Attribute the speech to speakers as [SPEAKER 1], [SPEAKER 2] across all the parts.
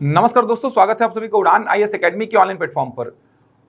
[SPEAKER 1] नमस्कार दोस्तों, स्वागत है आप सभी को उड़ान आईएएस एकेडमी के ऑनलाइन प्लेटफॉर्म पर।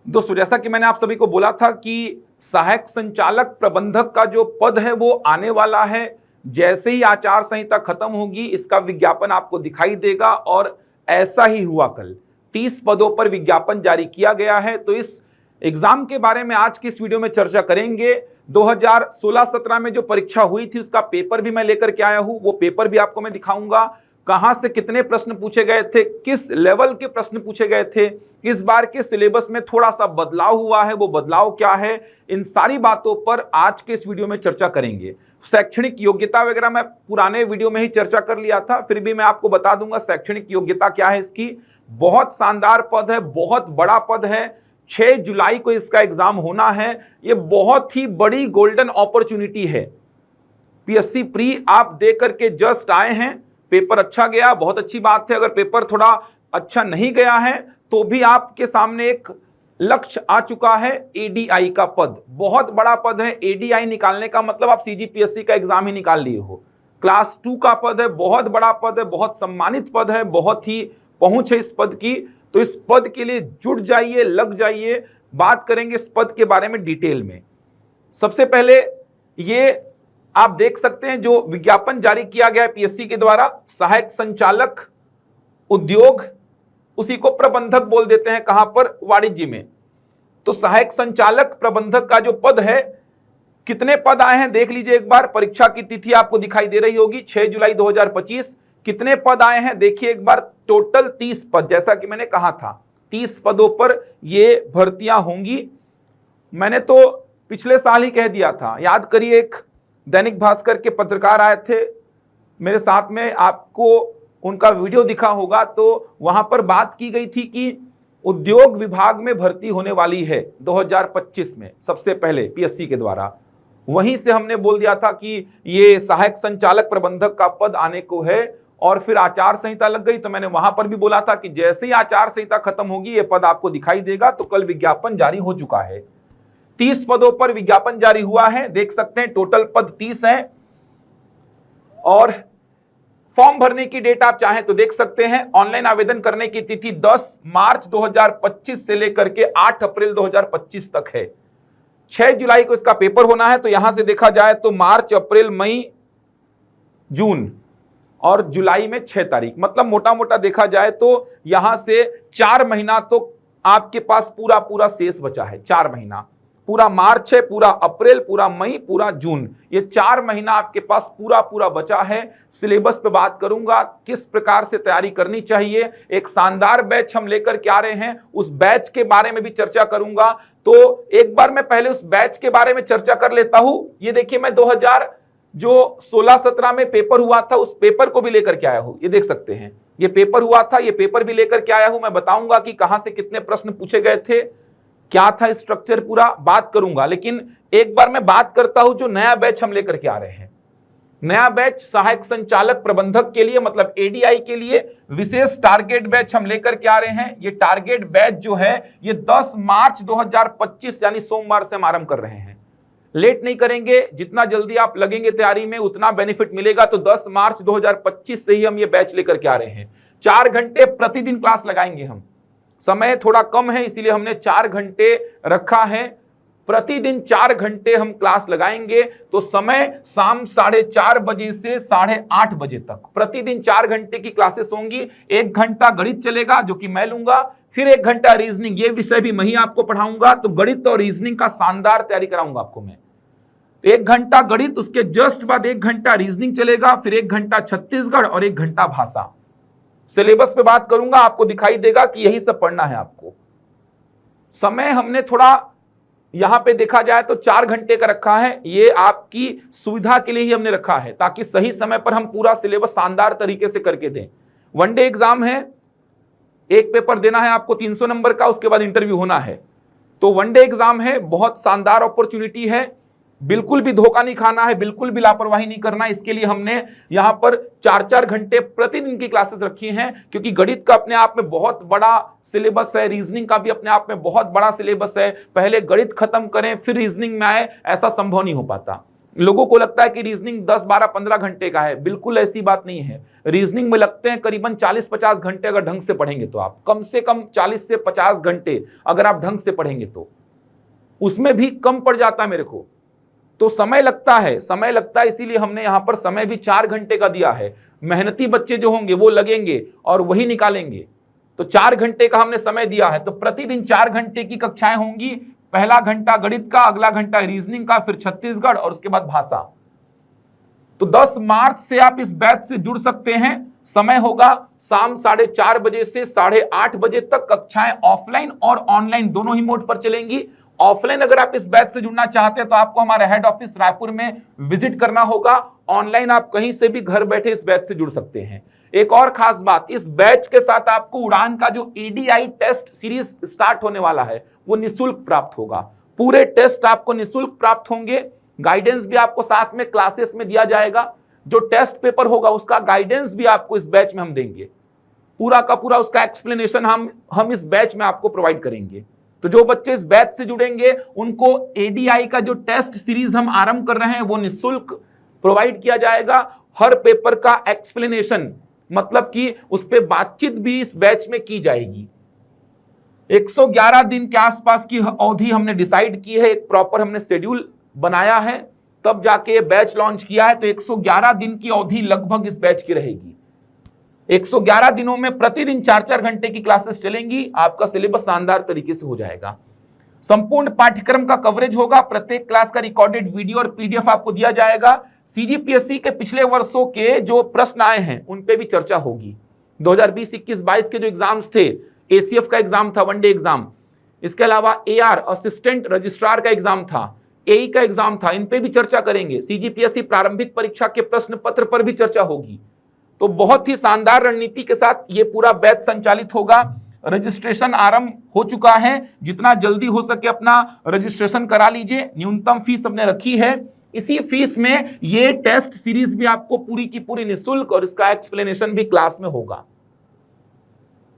[SPEAKER 1] दोस्तों, जैसा कि मैंने आप सभी को बोला था कि सहायक संचालक प्रबंधक का जो पद है वो आने वाला है। जैसे ही आचार संहिता खत्म होगी इसका विज्ञापन आपको दिखाई देगा और ऐसा ही हुआ। कल 30 पदों पर विज्ञापन जारी किया गया है। तो इस एग्जाम के बारे में आज की इस वीडियो में चर्चा करेंगे। 2016-17 में जो परीक्षा हुई थी उसका पेपर भी मैं लेकर के आया हूं, वो पेपर भी आपको मैं दिखाऊंगा। कहां से कितने प्रश्न पूछे गए थे, किस लेवल के प्रश्न पूछे गए थे, इस बार के सिलेबस में थोड़ा सा बदलाव हुआ है, वो बदलाव क्या है, इन सारी बातों पर आज के इस वीडियो में चर्चा करेंगे। शैक्षणिक योग्यता वगैरह मैं पुराने वीडियो में ही चर्चा कर लिया था, फिर भी मैं आपको बता दूंगा शैक्षणिक योग्यता क्या है इसकी। बहुत शानदार पद है, बहुत बड़ा पद है। 6 जुलाई को इसका एग्जाम होना है। ये बहुत ही बड़ी गोल्डन अपॉर्चुनिटी है। पीएससी प्री आप दे करके जस्ट आए हैं, पेपर अच्छा गया, बहुत अच्छी बात है। अगर पेपर थोड़ा अच्छा नहीं गया है तो भी आपके सामने एक लक्ष्य आ चुका है, एडीआई का पद। बहुत बड़ा पद है। एडीआई निकालने का मतलब आप सीजीपीएससी का एग्जाम ही निकाल लिए हो। क्लास 2 का पद है, बहुत बड़ा पद है, बहुत सम्मानित पद है, बहुत ही पहुंच है इस पद की। तो इस पद के लिए जुट जाइए, लग जाइए। बात करेंगे इस पद के बारे में डिटेल में। सबसे पहले ये आप देख सकते हैं जो विज्ञापन जारी किया गया है पीएससी के द्वारा, सहायक संचालक उद्योग, उसी को प्रबंधक बोल देते हैं। कहां पर? वाणिज्य में। तो सहायक संचालक प्रबंधक का जो पद है, कितने पद आए हैं देख लीजिए एक बार। परीक्षा की तिथि आपको दिखाई दे रही होगी, 6 जुलाई 2025। कितने पद आए हैं देखिए एक बार। टोटल 30 पद, जैसा कि मैंने कहा था 30 पदों पर ये भर्तियां होंगी। मैंने तो पिछले साल ही कह दिया था, याद करिए। एक दैनिक भास्कर के पत्रकार आए थे मेरे साथ में, आपको उनका वीडियो दिखा होगा। तो वहां पर बात की गई थी कि उद्योग विभाग में भर्ती होने वाली है 2025 में, सबसे पहले पीएससी के द्वारा। वहीं से हमने बोल दिया था कि ये सहायक संचालक प्रबंधक का पद आने को है। और फिर आचार संहिता लग गई तो मैंने वहां पर भी बोला था कि जैसे ही आचार संहिता खत्म होगी ये पद आपको दिखाई देगा। तो कल विज्ञापन जारी हो चुका है। 30 पदों पर विज्ञापन जारी हुआ है, देख सकते हैं। टोटल पद 30 हैं। और फॉर्म भरने की डेट आप चाहें तो देख सकते हैं। ऑनलाइन आवेदन करने की तिथि 10 मार्च 2025 से लेकर के 8 अप्रैल 2025 तक है। 6 जुलाई को इसका पेपर होना है। तो यहां से देखा जाए तो मार्च, अप्रैल, मई, जून और जुलाई में 6 तारीख, मतलब मोटा मोटा देखा जाए तो यहां से 4 महीना तो आपके पास पूरा पूरा शेष बचा है। 4 महीना, पूरा मार्च है, पूरा अप्रैल, पूरा मई, पूरा जून, ये 4 महीना आपके पास पूरा पूरा बचा है। सिलेबस पे बात करूंगा, किस प्रकार से तैयारी करनी चाहिए। एक शानदार बैच हम लेकर के आ रहे हैं, उस बैच के बारे में भी चर्चा करूंगा। तो एक बार मैं पहले उस बैच के बारे में चर्चा कर लेता हूं। ये देखिए, मैं 2016-17 में पेपर हुआ था, उस पेपर को भी लेकर के आया हूं। ये देख सकते हैं, ये पेपर हुआ था, ये पेपर भी लेकर के आया हूं। मैं बताऊंगा कि कहां से कितने प्रश्न पूछे गए थे, क्या था स्ट्रक्चर, पूरा बात करूंगा। लेकिन एक बार मैं बात करता हूं जो नया बैच हम लेकर के आ रहे हैं। नया बैच सहायक संचालक प्रबंधक के लिए, मतलब एडीआई के लिए विशेष टारगेट बैच हम लेकर के आ रहे हैं। ये टारगेट बैच जो है ये 10 मार्च 2025 यानी सोमवार से हम आरंभ कर रहे हैं। लेट नहीं करेंगे, जितना जल्दी आप लगेंगे तैयारी में उतना बेनिफिट मिलेगा। तो 10 मार्च 2025 से ही हम ये बैच लेकर के आ रहे हैं। 4 घंटे प्रतिदिन क्लास लगाएंगे हम। समय थोड़ा कम है इसीलिए हमने 4 घंटे रखा है। प्रतिदिन 4 घंटे हम क्लास लगाएंगे। तो समय शाम 4:30 बजे से 8:30 बजे तक प्रतिदिन 4 घंटे की क्लासेस होंगी। 1 घंटा गणित चलेगा जो कि मैं लूंगा, फिर 1 घंटा रीजनिंग, ये विषय भी मैं ही आपको पढ़ाऊंगा। तो गणित और रीजनिंग का शानदार तैयारी कराऊंगा आपको मैं। 1 घंटा गणित, उसके जस्ट बाद 1 घंटा रीजनिंग चलेगा, फिर 1 घंटा छत्तीसगढ़ और 1 घंटा भाषा। सिलेबस पे बात करूंगा, आपको दिखाई देगा कि यही सब पढ़ना है आपको। समय हमने थोड़ा यहां पे देखा जाए तो 4 घंटे का रखा है। ये आपकी सुविधा के लिए ही हमने रखा है ताकि सही समय पर हम पूरा सिलेबस शानदार तरीके से करके दें। वनडे एग्जाम है, एक पेपर देना है आपको 300 नंबर का, उसके बाद इंटरव्यू होना है। तो वनडे एग्जाम है, बहुत शानदार अपॉर्चुनिटी है। बिल्कुल भी धोखा नहीं खाना है, बिल्कुल भी लापरवाही नहीं करना है। इसके लिए हमने यहां पर 4-4 घंटे प्रतिदिन की क्लासेस रखी हैं, क्योंकि गणित का अपने आप में बहुत बड़ा सिलेबस है, रीजनिंग का भी अपने आप में बहुत बड़ा सिलेबस है। पहले गणित खत्म करें फिर रीजनिंग में आए, ऐसा संभव नहीं हो पाता। लोगों को लगता है कि रीजनिंग 10, 12, 15 घंटे का है, बिल्कुल ऐसी बात नहीं है। रीजनिंग में लगते हैं करीबन 40-50 घंटे, अगर ढंग से पढ़ेंगे तो आप कम से कम 40 से 50 घंटे अगर आप ढंग से पढ़ेंगे तो, उसमें भी कम पड़ जाता है मेरे को। तो समय लगता है, समय लगता है, इसीलिए हमने यहां पर समय भी 4 घंटे का दिया है। मेहनती बच्चे जो होंगे वो लगेंगे और वही निकालेंगे। तो 4 घंटे का हमने समय दिया है। तो प्रतिदिन 4 घंटे की कक्षाएं होंगी। पहला घंटा गणित का, अगला घंटा रीजनिंग का, फिर छत्तीसगढ़ और उसके बाद भाषा। तो 10 मार्च से आप इस बैच से जुड़ सकते हैं। समय होगा शाम 4:30 बजे से 8:30 बजे तक। कक्षाएं ऑफलाइन और ऑनलाइन दोनों ही मोड पर चलेंगी। ऑफलाइन अगर आप इस बैच से जुड़ना चाहते हैं तो आपको हमारे हेड ऑफिस रायपुर में विजिट करना होगा। ऑनलाइन आप कहीं से भी घर बैठे इस बैच से जुड़ सकते हैं। एक और खास बात, इस बैच के साथ आपको उड़ान का जो एडीआई टेस्ट सीरीज स्टार्ट होने वाला है वो निःशुल्क प्राप्त होगा। पूरे टेस्ट आपको निःशुल्क प्राप्त होंगे। गाइडेंस भी आपको साथ में क्लासेस में दिया जाएगा। जो टेस्ट पेपर होगा उसका गाइडेंस भी आपको इस बैच में हम देंगे। पूरा का पूरा उसका एक्सप्लेनेशन हम इस बैच में आपको प्रोवाइड करेंगे। तो जो बच्चे इस बैच से जुड़ेंगे उनको एडीआई का जो टेस्ट सीरीज हम आरंभ कर रहे हैं वो निःशुल्क प्रोवाइड किया जाएगा। हर पेपर का एक्सप्लेनेशन, मतलब कि उस पर बातचीत भी इस बैच में की जाएगी। 111 दिन के आसपास की अवधि हमने डिसाइड की है, एक प्रॉपर हमने शेड्यूल बनाया है, तब जाके बैच लॉन्च किया है। तो 111 दिन की अवधि लगभग इस बैच की रहेगी। 111 दिनों में प्रतिदिन 4-4 घंटे की क्लासेस चलेंगी। आपका सिलेबस शानदार तरीके से हो जाएगा। संपूर्ण पाठ्यक्रम का कवरेज होगा। प्रत्येक क्लास का रिकॉर्डेड वीडियो और पीडीएफ आपको दिया जाएगा। सीजीपीएससी के पिछले वर्षों के जो प्रश्न आए हैं उन पे भी चर्चा होगी। 2020, 21, 22 के जो एग्जाम्स थे, एसीएफ का एग्जाम था, वनडे एग्जाम, इसके अलावा एआर असिस्टेंट रजिस्ट्रार का एग्जाम था, एई का एग्जाम था, इन पे भी चर्चा करेंगे। सीजीपीएससी प्रारंभिक परीक्षा के प्रश्न पत्र पर भी चर्चा होगी। तो बहुत ही शानदार रणनीति के साथ ये पूरा बैच संचालित होगा। रजिस्ट्रेशन आरंभ हो चुका है। जितना जल्दी हो सके अपना रजिस्ट्रेशन करा लीजिए। न्यूनतम फीस हमने रखी है। इसी फीस में ये टेस्ट सीरीज भी आपको पूरी की पूरी निःशुल्क और इसका एक्सप्लेनेशन भी क्लास में होगा।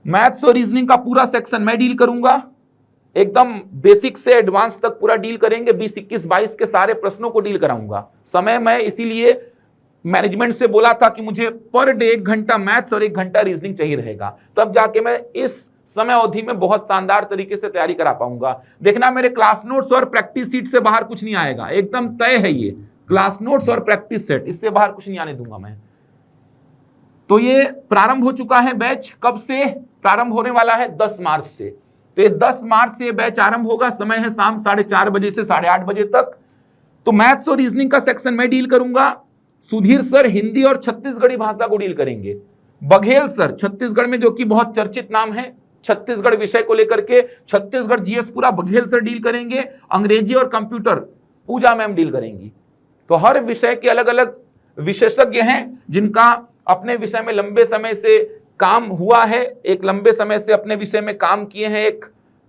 [SPEAKER 1] मैथ्स और रीजनिंग का पूरा सेक्शन मैं डील करूंगा। एकदम बेसिक से एडवांस तक पूरा डील करेंगे। 20, 21, 22 के सारे प्रश्नों को डील कराऊंगा। समय मैं इसीलिए मैनेजमेंट से बोला था कि मुझे पर डे 1 घंटा मैथ्स और 1 घंटा रीजनिंग चाहिए रहेगा, तब जाके मैं इस समय अवधि में बहुत शानदार तरीके से तैयारी करा पाऊंगा। देखना मेरे क्लास नोट्स और प्रैक्टिस सीट से बाहर कुछ नहीं आएगा, एकदम तय है ये। क्लास नोट्स और प्रैक्टिस सेट, इससे बाहर कुछ नहीं आने दूंगा मैं। तो ये प्रारंभ हो चुका है बैच। कब से प्रारंभ होने वाला है? 10 मार्च से। तो ये 10 मार्च से बैच आरंभ होगा। समय है शाम 4:30 बजे से 8:30 बजे तक। तो मैथ्स और रीजनिंग का सेक्शन मैं डील करूंगा। सुधीर सर हिंदी और छत्तीसगढ़ी भाषा को डील करेंगे। बघेल सर छत्तीसगढ़ में, जो कि बहुत चर्चित नाम है छत्तीसगढ़ विषय को लेकर के, छत्तीसगढ़ जीएस पूरा बघेल सर डील करेंगे। अंग्रेजी और कंप्यूटर पूजा मैम डील करेंगी। तो हर विषय के अलग अलग विशेषज्ञ हैं जिनका अपने विषय में लंबे समय से काम हुआ है, एक लंबे समय से अपने विषय में काम किए हैं, एक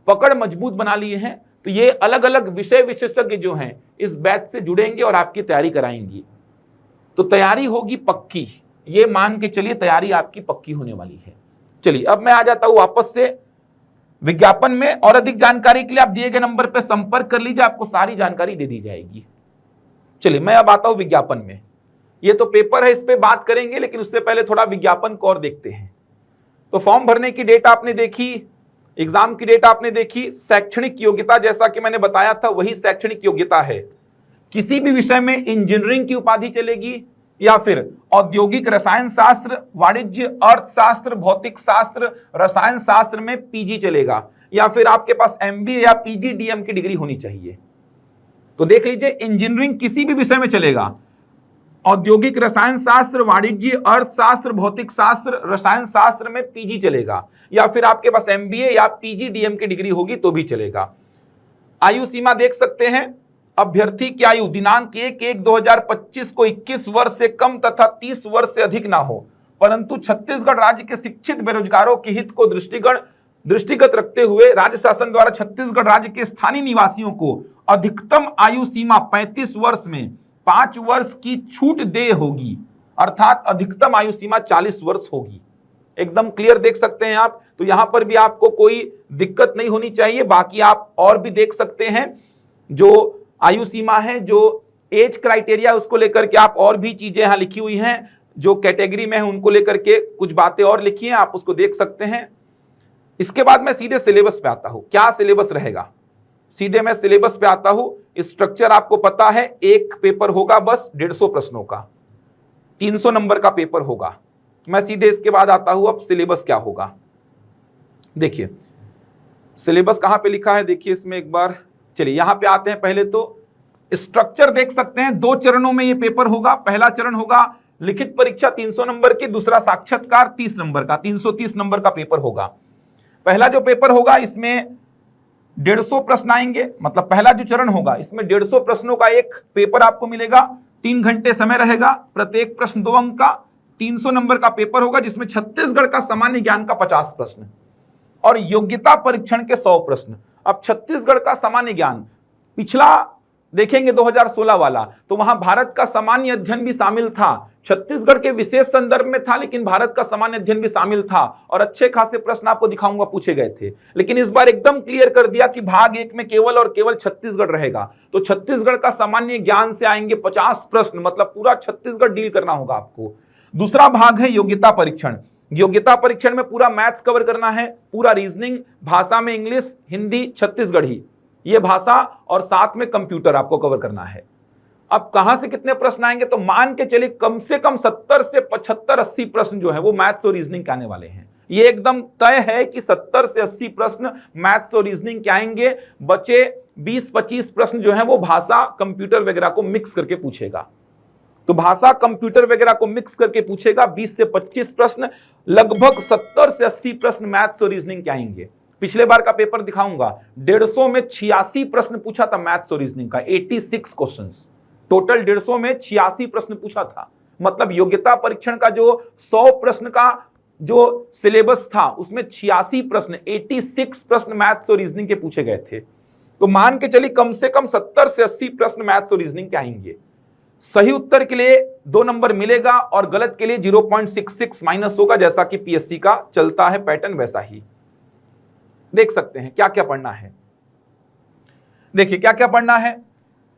[SPEAKER 1] पकड़ मजबूत बना लिए हैं। तो ये अलग अलग विषय विशेषज्ञ जो हैं इस बैच से जुड़ेंगे और आपकी तैयारी कराएंगी। तो तैयारी होगी पक्की, ये मान के चलिए तैयारी आपकी पक्की होने वाली है। चलिए अब मैं आ जाता हूं वापस से विज्ञापन में। और अधिक जानकारी के लिए आप दिए गए नंबर पर संपर्क कर लीजिए, आपको सारी जानकारी दे दी जाएगी। चलिए मैं अब आता हूं विज्ञापन में। ये तो पेपर है, इस पे बात करेंगे, लेकिन उससे पहले थोड़ा विज्ञापन को और देखते हैं। तो फॉर्म भरने की डेट आपने देखी, एग्जाम की डेट आपने देखी। शैक्षणिक योग्यता जैसा कि मैंने बताया था वही शैक्षणिक योग्यता है। किसी भी विषय में इंजीनियरिंग की उपाधि चलेगी, या फिर औद्योगिक रसायन शास्त्र, वाणिज्य, अर्थशास्त्र, भौतिक शास्त्र, रसायन शास्त्र में पीजी चलेगा, या फिर आपके पास एमबीए या पीजीडीएम की डिग्री होनी चाहिए। तो देख लीजिए, इंजीनियरिंग किसी भी विषय में चलेगा। औद्योगिक रसायन शास्त्र, वाणिज्य, अर्थशास्त्र, भौतिक शास्त्र, रसायन शास्त्र में पीजी चलेगा, या फिर आपके पास एमबीए या पीजीडीएम की डिग्री होगी तो भी चलेगा। आयु सीमा देख सकते हैं। अभ्यर्थी की आयु दिनांक 1/1/2025 को 21 वर्ष से कम तथा 30 वर्ष से अधिक ना हो, परंतु छत्तीसगढ़ राज्य के शिक्षित बेरोजगारों के हित को दृष्टिगत रखते हुए राज्य शासन द्वारा छत्तीसगढ़ राज्य के स्थानीय निवासियों को अधिकतम आयु सीमा 35 वर्ष में 5 वर्ष की छूट दे होगी, अर्थात अधिकतम आयु सीमा 40 वर्ष होगी। एकदम क्लियर देख सकते हैं आप। तो यहां पर भी आपको कोई दिक्कत नहीं होनी चाहिए। बाकी आप और भी देख सकते हैं जो आयु सीमा है, जो एज क्राइटेरिया उसको लेकर के आप और भी चीजें यहां लिखी हुई हैं, जो कैटेगरी में है उनको लेकर के कुछ बातें और लिखी हैं, आप उसको देख सकते हैं। इसके बाद मैं सीधे सिलेबस पे आता हूं, क्या सिलेबस रहेगा। सीधे मैं सिलेबस पे आता हूं। स्ट्रक्चर आपको पता है, एक पेपर होगा बस 150 प्रश्नों का, 300 नंबर का पेपर होगा। मैं सीधे इसके बाद आता हूं, अब सिलेबस क्या होगा। देखिए सिलेबस कहां पे लिखा है, देखिए इसमें एक बार, चलिए यहां पे आते हैं। पहले तो स्ट्रक्चर देख सकते हैं, 2 चरणों में ये पेपर होगा। पहला चरण होगा लिखित परीक्षा 300 नंबर की, दूसरा साक्षात्कार 30 नंबर का, 330 नंबर का पेपर होगा। पहला जो पेपर होगा इसमें 150 प्रश्न आएंगे, मतलब पहला जो चरण होगा इसमें 150 प्रश्नों का एक पेपर आपको मिलेगा। 3 घंटे समय रहेगा, प्रत्येक प्रश्न 2 अंक का, 300 नंबर का पेपर होगा, जिसमें छत्तीसगढ़ का सामान्य ज्ञान का 50 प्रश्न और योग्यता परीक्षण के 100 प्रश्न। अब छत्तीसगढ़ का सामान्य ज्ञान, पिछला देखेंगे 2016 वाला, तो वहां भारत का सामान्य अध्ययन भी शामिल था, छत्तीसगढ़ के विशेष संदर्भ में था, लेकिन भारत का सामान्य अध्ययन भी शामिल था और अच्छे खासे प्रश्न आपको दिखाऊंगा पूछे गए थे। लेकिन इस बार एकदम क्लियर कर दिया कि भाग 1 में केवल और केवल छत्तीसगढ़ रहेगा। तो छत्तीसगढ़ का सामान्य ज्ञान से आएंगे 50 प्रश्न, मतलब पूरा छत्तीसगढ़ डील करना होगा आपको। दूसरा भाग है योग्यता परीक्षण। योग्यता परीक्षण में पूरा मैथ्स कवर करना है, पूरा रीजनिंग, भाषा में इंग्लिश, हिंदी, छत्तीसगढ़ी ये भाषा, और साथ में कंप्यूटर आपको कवर करना है। अब कहां से कितने प्रश्न आएंगे, तो मान के चलिए कम से कम 70 से 75 80 प्रश्न जो है वो मैथ्स और रीजनिंग के आने वाले हैं। ये एकदम तय है कि 70 से 80 प्रश्न मैथ्स और रीजनिंग के आएंगे। बचे 20-25 प्रश्न जो है वो भाषा, कंप्यूटर वगैरह को मिक्स करके पूछेगा। तो भाषा, कंप्यूटर वगैरह को मिक्स करके पूछेगा। 20 से 25 प्रश्न, लगभग 70 से 80 प्रश्न मैथ्स और रीजनिंग के आएंगे। पिछले बार का पेपर दिखाऊंगा, 150 में 86 प्रश्न पूछा था मैथ्स और रीजनिंग का, 86 क्वेश्चंस टोटल। 150 में 86 प्रश्न पूछा था, मतलब योग्यता परीक्षण का जो 100 प्रश्न का जो सिलेबस था उसमें 86 प्रश्न, 86 प्रश्न मैथ्स और रीजनिंग के पूछे गए थे। तो मान के चलिए कम से कम 70 से 80 प्रश्न मैथ्स और रीजनिंग के आएंगे। सही उत्तर के लिए 2 नंबर मिलेगा और गलत के लिए 0.66 माइनस होगा, जैसा कि पीएससी का चलता है पैटर्न वैसा ही। देख सकते हैं क्या क्या पढ़ना है। देखिए क्या क्या पढ़ना है।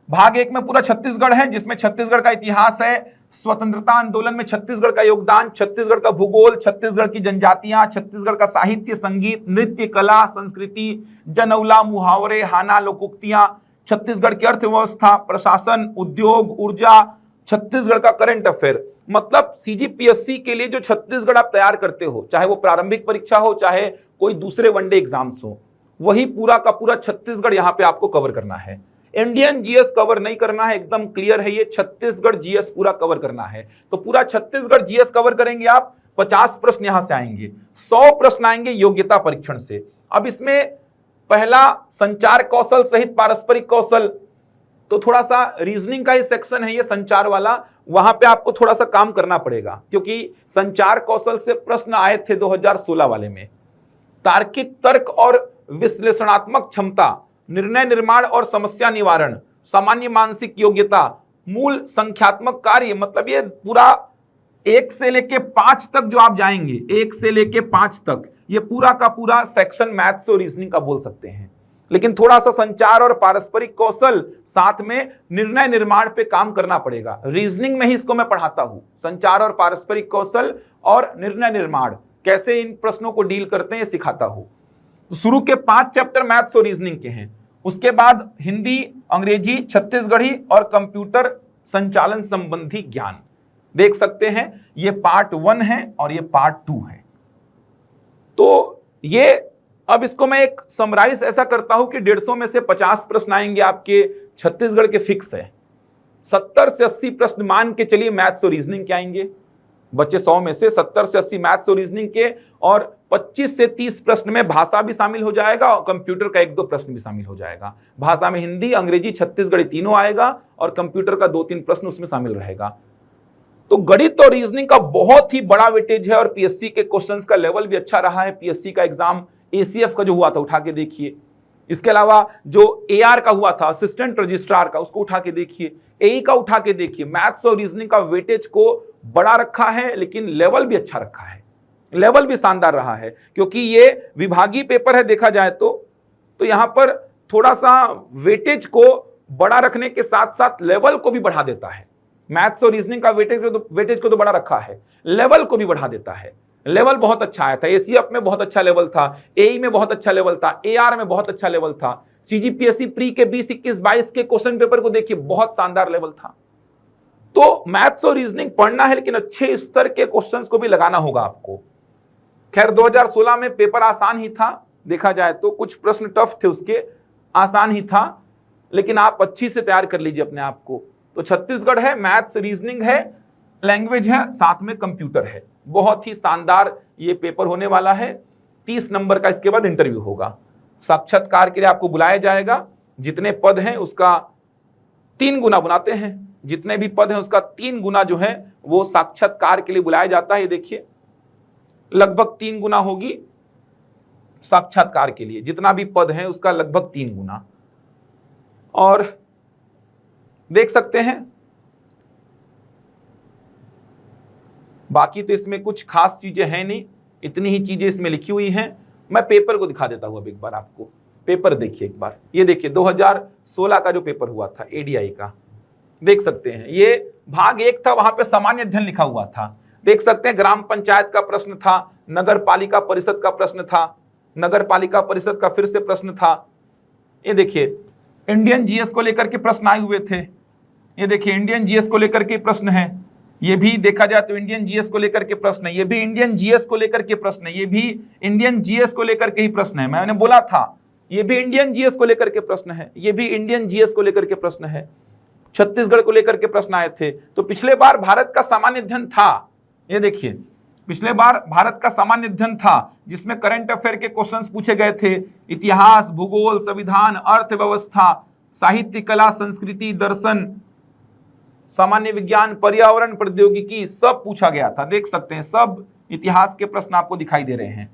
[SPEAKER 1] भाग 1 में पूरा छत्तीसगढ़ है, जिसमें छत्तीसगढ़ का इतिहास है, स्वतंत्रता आंदोलन में छत्तीसगढ़ का योगदान, छत्तीसगढ़ का भूगोल, छत्तीसगढ़ की जनजातियां, छत्तीसगढ़ का साहित्य, संगीत, नृत्य, कला, संस्कृति, जनौला, मुहावरे, हाना, लोकोक्तियां, छत्तीसगढ़ की अर्थव्यवस्था, प्रशासन, उद्योग, ऊर्जा, छत्तीसगढ़ का करंट अफेयर। मतलब सीजीपीएससी के लिए जो छत्तीसगढ़ आप तैयार करते हो, चाहे वो प्रारंभिक परीक्षा हो, चाहे कोई दूसरे वनडे एग्जाम्स हो, वही पूरा का पूरा छत्तीसगढ़ यहां पे आपको कवर करना है। इंडियन जीएस कवर नहीं करना है, एकदम क्लियर है ये, छत्तीसगढ़ जीएस पूरा कवर करना है। तो पूरा छत्तीसगढ़ जीएस कवर करेंगे आप। 50 प्रश्न यहां से आएंगे, 100 प्रश्न आएंगे योग्यता परीक्षण से। अब इसमें पहला संचार कौशल सहित पारस्परिक कौशल, तो थोड़ा सा रीजनिंग का ही सेक्शन है ये संचार वाला, वहां पे आपको थोड़ा सा काम करना पड़ेगा, क्योंकि संचार कौशल से प्रश्न आए थे 2016 वाले में। तार्किक तर्क और विश्लेषणात्मक क्षमता, निर्णय निर्माण और समस्या निवारण, सामान्य मानसिक योग्यता, मूल संख्यात्मक कार्य, मतलब ये पूरा 1 से लेके 5 तक जो आप जाएंगे, 1 से लेके 5 तक, ये पूरा का पूरा सेक्शन मैथ्स और रीजनिंग का बोल सकते हैं। लेकिन थोड़ा सा संचार और पारस्परिक कौशल, साथ में निर्णय निर्माण पे काम करना पड़ेगा। रीजनिंग में ही इसको मैं पढ़ाता हूं, संचार और पारस्परिक कौशल और निर्णय निर्माण, कैसे इन प्रश्नों को डील करते हैं ये सिखाता हूं। तो शुरू के 5 चैप्टर मैथ्स और रीजनिंग के हैं, उसके बाद हिंदी, अंग्रेजी, छत्तीसगढ़ी और कंप्यूटर संचालन संबंधी ज्ञान। देख सकते हैं ये पार्ट 1 है और ये पार्ट 2 है। तो ये अब इसको मैं एक समराइज ऐसा करता हूं कि 150 में से 50 प्रश्न आएंगे आपके छत्तीसगढ़ के फिक्स है, 70 से 80 प्रश्न मान के चलिए मैथ्स और रीजनिंग के आएंगे। बच्चे 100 में से 70 से 80 मैथ्स और रीजनिंग के, और 25 से 30 प्रश्न में भाषा भी शामिल हो जाएगा और कंप्यूटर का 1-2 प्रश्न भी शामिल हो जाएगा। भाषा में हिंदी, अंग्रेजी, छत्तीसगढ़ी तीनों आएगा और कंप्यूटर का 2-3 प्रश्न उसमें शामिल रहेगा। तो गणित और रीजनिंग का बहुत ही बड़ा वेटेज है और पीएससी के क्वेश्चंस का लेवल भी अच्छा रहा है। पीएससी का एग्जाम एसीएफ का जो हुआ था उठा के देखिए, इसके अलावा जो एआर का हुआ था असिस्टेंट रजिस्ट्रार का, उसको उठा के देखिए, एई का उठा के देखिए। मैथ्स और रीजनिंग का वेटेज को बड़ा रखा है, लेकिन लेवल भी अच्छा रखा है, लेवल भी शानदार रहा है, क्योंकि ये विभागीय पेपर है देखा जाए तो यहां पर थोड़ा सा वेटेज को बड़ा रखने के साथ साथ लेवल को भी बढ़ा देता है। मैथ्स और रीजनिंग का वेटेज को तो बड़ा रखा है, लेवल को भी बढ़ा देता है। लेवल बहुत अच्छा आया था, एसीएफ में बहुत अच्छा लेवल था, एई में बहुत अच्छा लेवल था, एआर में बहुत अच्छा लेवल था। सीजीपीएससी प्री के 20, 21, 22 के क्वेश्चन पेपर को देखिए, बहुत शानदार लेवल था। तो मैथ्स और रीजनिंग पढ़ना है, लेकिन अच्छे स्तर के क्वेश्चंस को भी लगाना होगा आपको। खैर 2016 में पेपर आसान ही था, देखा जाए तो कुछ प्रश्न टफ थे उसके, आसान ही था, लेकिन आप अच्छी से तैयार कर लीजिए अपने आप को। तो छत्तीसगढ़ है, मैथ्स रीजनिंग है, लैंग्वेज है, साथ में कंप्यूटर है। बहुत ही शानदार ये पेपर होने वाला है। 30 नंबर का इसके बाद इंटरव्यू होगा। साक्षात्कार के लिए आपको बुलाया जाएगा। जितने पद हैं उसका 3 गुना बुलाते हैं, जितने भी पद हैं उसका 3 गुना जो है वो साक्षात्कार के लिए बुलाया जाता है। ये देखिए लगभग 3 गुना होगी साक्षात्कार के लिए, जितना भी पद है उसका लगभग 3 गुना। और देख सकते हैं बाकी तो इसमें कुछ खास चीजें हैं नहीं, इतनी ही चीजें इसमें लिखी हुई हैं। मैं पेपर को दिखा देता हूं अब एक बार आपको। पेपर देखिए एक बार, ये देखिए 2016 का जो पेपर हुआ था एडीआई का, देख सकते हैं ये भाग 1 था, वहां पे सामान्य अध्ययन लिखा हुआ था। देख सकते हैं ग्राम पंचायत का प्रश्न था, नगर पालिका परिषद का प्रश्न था, नगर पालिका परिषद का फिर से प्रश्न था। ये देखिए इंडियन जीएस को लेकर के प्रश्न आए हुए थे। ये देखिए इंडियन जीएस को लेकर के प्रश्न है, ये भी देखा जाए तो इंडियन जीएस को लेकर के प्रश्न है, ये भी इंडियन जीएस को लेकर के प्रश्न है, ये भी इंडियन जीएस को लेकर के ही प्रश्न है। मैंने बोला था ये भी इंडियन जीएस को लेकर के प्रश्न है, ये भी इंडियन जीएस को लेकर के प्रश्न है। छत्तीसगढ़ को लेकर के प्रश्न आए थे। तो पिछले बार भारत का सामान्य अध्ययन था, ये देखिए पिछले बार भारत का सामान्य अध्ययन था जिसमें करंट अफेयर के क्वेश्चंस पूछे गए थे। इतिहास, भूगोल, संविधान, अर्थव्यवस्था, साहित्य, कला, संस्कृति, दर्शन, सामान्य विज्ञान, पर्यावरण, प्रौद्योगिकी, सब पूछा गया था। देख सकते हैं सब इतिहास के प्रश्न आपको दिखाई दे रहे हैं।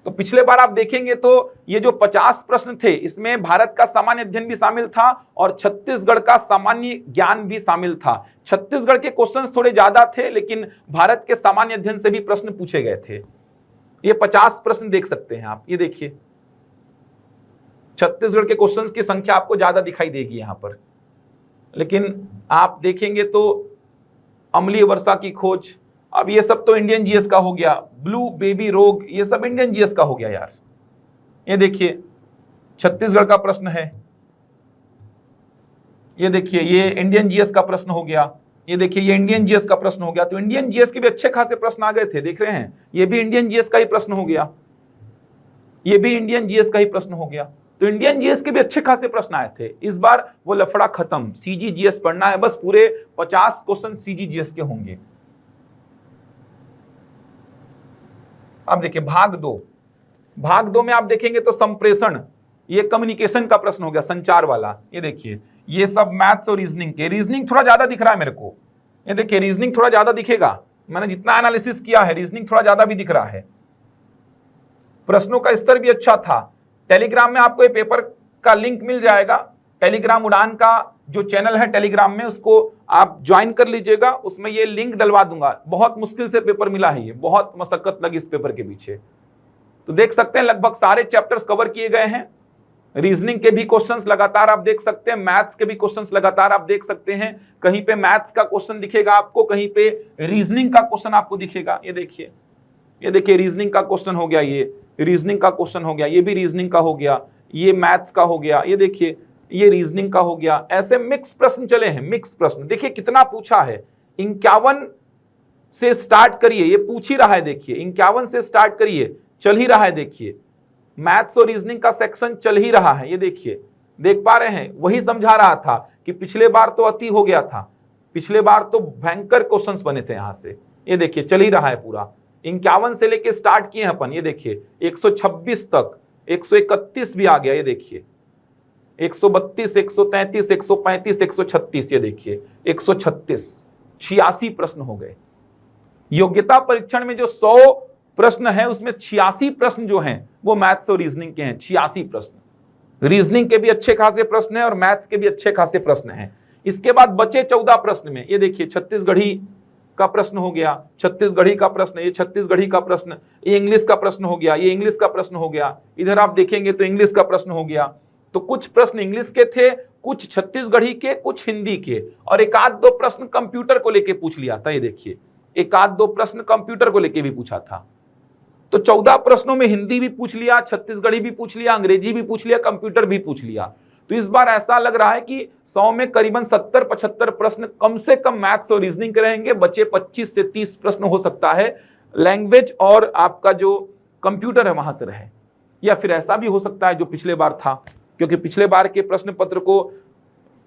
[SPEAKER 1] तो पिछले बार आप देखेंगे तो ये जो 50 प्रश्न थे इसमें भारत का सामान्य अध्ययन भी शामिल था और छत्तीसगढ़ का सामान्य ज्ञान भी शामिल था। छत्तीसगढ़ के क्वेश्चंस थोड़े ज्यादा थे, लेकिन भारत के सामान्य अध्ययन से भी प्रश्न पूछे गए थे। ये 50 प्रश्न देख सकते हैं आप, ये देखिए छत्तीसगढ़ के क्वेश्चंस की संख्या आपको ज्यादा दिखाई देगी यहां पर। लेकिन आप देखेंगे तो अम्लीय वर्षा की खोज, अब ये सब तो इंडियन जीएस का हो गया। ब्लू बेबी रोग, ये सब इंडियन जीएस का हो गया यार। ये देखिए छत्तीसगढ़ का प्रश्न है, ये देखिए ये इंडियन जीएस का प्रश्न हो गया। ये देखिए ये इंडियन जीएस का प्रश्न हो गया। तो इंडियन जीएस के भी अच्छे खासे प्रश्न आ गए थे, देख रहे हैं। ये भी इंडियन जीएस का ही प्रश्न हो गया, ये भी इंडियन जीएस का ही प्रश्न हो गया। तो इंडियन जीएस के भी अच्छे खासे प्रश्न आए थे। इस बार वो लफड़ा खत्म, सीजीजीएस पढ़ना है बस। पूरे 50 क्वेश्चन सीजीजीएस के होंगे। अब देखिए भाग 2, भाग 2 में आप देखेंगे तो संप्रेषण, ये कम्युनिकेशन का प्रश्न हो गया, संचार वाला। ये देखिए ये सब मैथ्स और रीजनिंग के, रीजनिंग थोड़ा ज्यादा दिख रहा है मेरे को। ये देखिए रीजनिंग थोड़ा ज्यादा दिखेगा, मैंने जितना एनालिसिस किया है रीजनिंग थोड़ा ज्यादा भी दिख रहा है। प्रश्नों का स्तर भी अच्छा था। टेलीग्राम में आपको ये पेपर का लिंक मिल जाएगा। टेलीग्राम उड़ान का जो चैनल है टेलीग्राम में, उसको आप ज्वाइन कर लीजिएगा, उसमें ये लिंक डलवा दूंगा। बहुत मुश्किल से पेपर मिला है, ये बहुत मशक्कत लगी इस पेपर के पीछे। तो देख सकते हैं लगभग सारे चैप्टर्स कवर किए गए हैं। रीजनिंग के भी क्वेश्चंस लगातार आप देख सकते हैं, मैथ्स के भी क्वेश्चंस लगातार आप देख सकते हैं। कहीं पे मैथ्स का क्वेश्चन दिखेगा आपको, कहीं पे रीजनिंग का क्वेश्चन आपको दिखेगा। ये देखिए, ये देखिए रीजनिंग का क्वेश्चन हो गया, ये रीजनिंग का क्वेश्चन हो गया, ये भी रीजनिंग का हो गया, ये मैथ्स का हो गया, ये देखिए ये रीजनिंग का हो गया। ऐसे मिक्स प्रश्न चले हैं, मिक्स प्रश्न। देखिए कितना पूछा है, 51 से स्टार्ट करिए, ये पूछ ही रहा है। देखिए 51 से स्टार्ट करिए, चल ही रहा है। देखिए मैथ्स और रीजनिंग का सेक्शन चल ही रहा है। ये देखिए, देख पा रहे हैं, वही समझा रहा था कि पिछले बार तो अति हो गया था, पिछले बार तो भयंकर क्वेश्चंस बने थे यहां से। ये देखिए चल ही रहा है पूरा। 51 से लेके स्टार्ट किए हैं अपन। ये देखिए 126 तक, 131 भी आ गया। ये देखिए 132, 133, 135, 136, ये देखिए 136, 86 प्रश्न हो गए। योग्यता परीक्षण में जो 100 प्रश्न है उसमें 86 प्रश्न जो हैं वो मैथ्स और रीजनिंग के हैं। 86 प्रश्न, रीजनिंग के भी अच्छे खासे प्रश्न हैं और मैथ्स के भी अच्छे खासे प्रश्न हैं। इसके बाद बचे 14 प्रश्न में ये देखिए छत्तीसगढ़ी का प्रश्न हो गया, छत्तीसगढ़ी का प्रश्न, ये छत्तीसगढ़ी का प्रश्न, ये इंग्लिश का प्रश्न हो गया, ये इंग्लिश का प्रश्न हो गया। इधर आप देखेंगे तो इंग्लिश का प्रश्न हो गया। तो कुछ प्रश्न इंग्लिश के थे कुछ छत्तीसगढ़ी के, कुछ हिंदी के, और एक आध दो प्रश्न कंप्यूटर को लेके पूछ लिया था। ये देखिए, एक आध दो प्रश्न कंप्यूटर को लेके भी पूछा था। तो 14 प्रश्नों में हिंदी भी पूछ लिया, छत्तीसगढ़ी भी पूछ लिया, अंग्रेजी भी पूछ लिया, कंप्यूटर भी पूछ लिया। तो इस बार ऐसा लग रहा है कि 100 में करीबन 70-75 प्रश्न कम से कम मैथ्स और रीजनिंग के रहेंगे। बचे 25 से 30 प्रश्न हो सकता है लैंग्वेज और आपका जो कंप्यूटर है वहां से रहे, या फिर ऐसा भी हो सकता है जो पिछले बार था, क्योंकि पिछले बार के प्रश्न पत्र को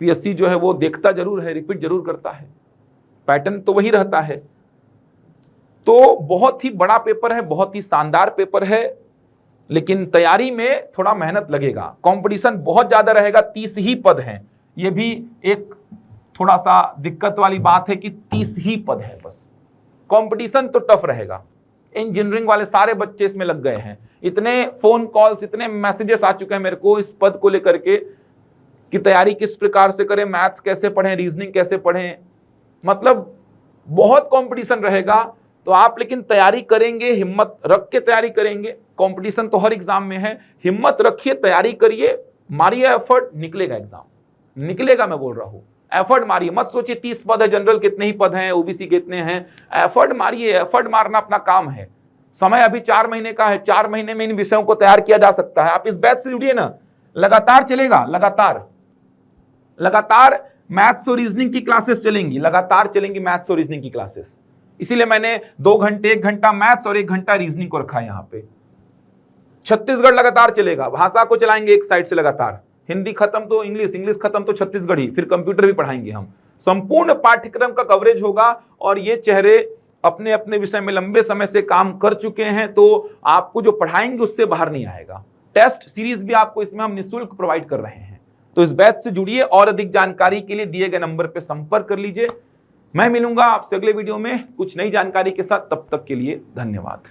[SPEAKER 1] पीएससी जो है वो देखता जरूर है, रिपीट जरूर करता है, पैटर्न तो वही रहता है। तो बहुत ही बड़ा पेपर है, बहुत ही शानदार पेपर है, लेकिन तैयारी में थोड़ा मेहनत लगेगा। कंपटीशन बहुत ज्यादा रहेगा, 30 ही पद हैं। ये भी एक थोड़ा सा दिक्कत वाली बात है कि 30 ही पद है बस। कंपटीशन तो टफ रहेगा। इंजीनियरिंग वाले सारे बच्चे इसमें लग गए हैं। इतने फोन कॉल्स, इतने मैसेजेस आ चुके हैं मेरे को इस पद को लेकर के कि तैयारी किस प्रकार से करें, मैथ्स कैसे पढ़ें, रीजनिंग कैसे पढ़ें, मतलब बहुत कंपटीशन रहेगा। तो आप लेकिन तैयारी करेंगे, हिम्मत रख के तैयारी करेंगे। कंपटीशन तो हर एग्जाम में है, हिम्मत रखिए, तैयारी करिए, मारिए एफर्ट, निकलेगा एग्जाम, निकलेगा। मैं बोल रहा हूं एफर्ट मारिए, मत सोचिए 30 पद है, जनरल कितने ही पद हैं, ओबीसी कितने हैं। एफर्ट मारिए, एफर्ट मारना अपना काम है। समय अभी 4 महीने का है, 4 महीने में इन विषयों को तैयार किया जा सकता है। आप इस बैच से जुड़िए ना, लगातार चलेगा, लगातार मैथ्स और रीजनिंग की क्लासेस चलेंगी, लगातार चलेंगी मैथ्स और रीजनिंग की क्लासेस। इसीलिए मैंने 2 घंटे, 1 घंटा मैथ्स और 1 घंटा रीजनिंग को रखा है यहाँ पे। छत्तीसगढ़ लगातार चलेगा, भाषा को चलाएंगे एक साइड से लगातार, हिंदी खत्म तो इंग्लिश, इंग्लिश खत्म तो छत्तीसगढ़ी, फिर कंप्यूटर भी पढ़ाएंगे हम। संपूर्ण पाठ्यक्रम का कवरेज होगा, और ये चेहरे अपने अपने विषय में लंबे समय से काम कर चुके हैं, तो आपको जो पढ़ाएंगे उससे बाहर नहीं आएगा। टेस्ट सीरीज भी आपको इसमें हम निःशुल्क प्रोवाइड कर रहे हैं। तो इस बैच से जुड़िए, और अधिक जानकारी के लिए दिए गए नंबर पर संपर्क कर लीजिए। मैं मिलूंगा आपसे अगले वीडियो में कुछ नई जानकारी के साथ। तब तक के लिए धन्यवाद।